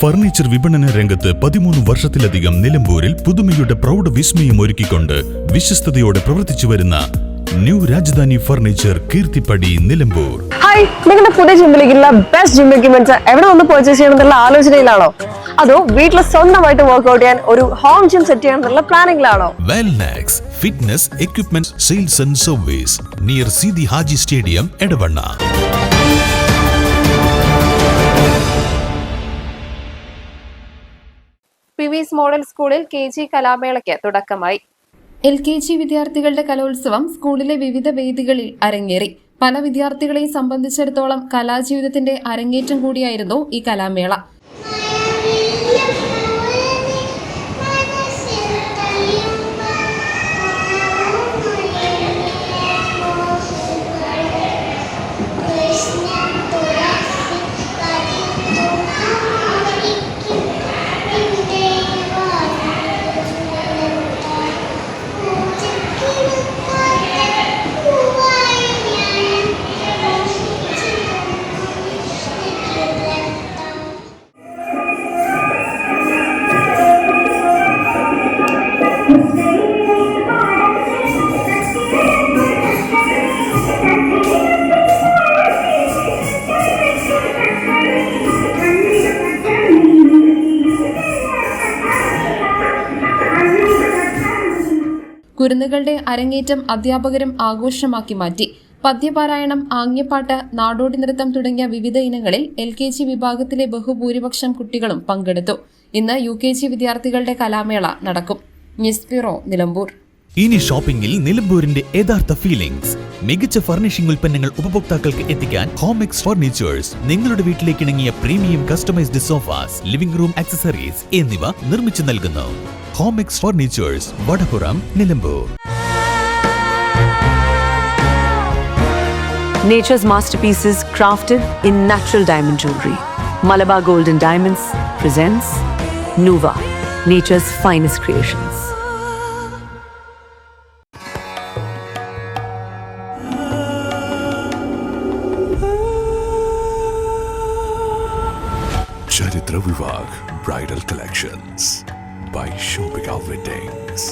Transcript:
Furniture വിപണന രംഗത്ത് 13 വർഷത്തിലധികം നിലമ്പൂരിൽ പുതുമയുടെ പ്രൗഢ വിസ്മയം ഒരുക്കിക്കൊണ്ട് വിശ്വസ്തയോടെ പ്രവർത്തിച്ചു വരുന്ന new Rajadhani furniture Keerthippadi Nilambur. Hi, നിങ്ങളുടെ പുതിയ ജിമ്മിലേക്കുള്ള ബെസ്റ്റ് ജിം എക്യുപ്മെന്റ്സ് എവിടെ വന്ന് പർച്ചേസ് ചെയ്യണമെന്നുള്ള ആലോചനയിലാണോ? അതോ വീട്ടിൽ സ്വന്തമായിട്ട് വർക്ക്ഔട്ട് ചെയ്യാൻ ഒരു ഹോം ജിം സെറ്റ് ചെയ്യാനുള്ള പ്ലാനിംഗിലാണോ? Wellnex fitness equipment sales and service near Sidi Haji stadium Edavanna. PVS model സ്കൂളിൽ KG കലാമേളയ്ക്ക് തുടക്കമായി. LKG വിദ്യാർത്ഥികളുടെ കലോത്സവം സ്കൂളിലെ വിവിധ വേദികളിൽ അരങ്ങേറി. പല വിദ്യാർത്ഥികളെയും സംബന്ധിച്ചിടത്തോളം കലാജീവിതത്തിന്റെ അരങ്ങേറ്റം കൂടിയായിരുന്നു ഈ കലാമേള. കുരുന്നുകളുടെ അരങ്ങേറ്റം അധ്യാപകരും ആഘോഷമാക്കി മാറ്റി. പദ്യപാരായണം, ആംഗ്യപ്പാട്ട്, നാടോടി നൃത്തം തുടങ്ങിയ വിവിധ ഇനങ്ങളിൽ LKG വിഭാഗത്തിലെ ബഹുഭൂരിപക്ഷം കുട്ടികളും പങ്കെടുത്തു. ഇന്ന് UKG വിദ്യാർത്ഥികളുടെ കലാമേള നടക്കും. News bureau, Nilambur. ഇനി ഷോപ്പിംഗിൽ നിലമ്പൂരിന്റെ യഥാർത്ഥ ഫീലിംഗ്സ്. മികച്ച ഫർണിഷിംഗ് ഉൽപ്പന്നങ്ങൾ ഉപഭോക്താക്കൾക്ക് എത്തിക്കാൻ ഹോമെക്സ് ഫർണിച്ചേഴ്സ് നിങ്ങളുടെ വീട്ടിലേക്ക് ഇണങ്ങിയ premium customised sofas, living room accessories എന്നിവ നിർമ്മിച്ചു നൽകുന്നു. Homex furnitures, Vadapuram, Nilambur. Nature's masterpieces crafted in natural diamond jewelry. Malabar Gold and Diamonds presents Nuva, nature's finest creations. Charitra Vivag Bridal Collections by Shobhika Weddings.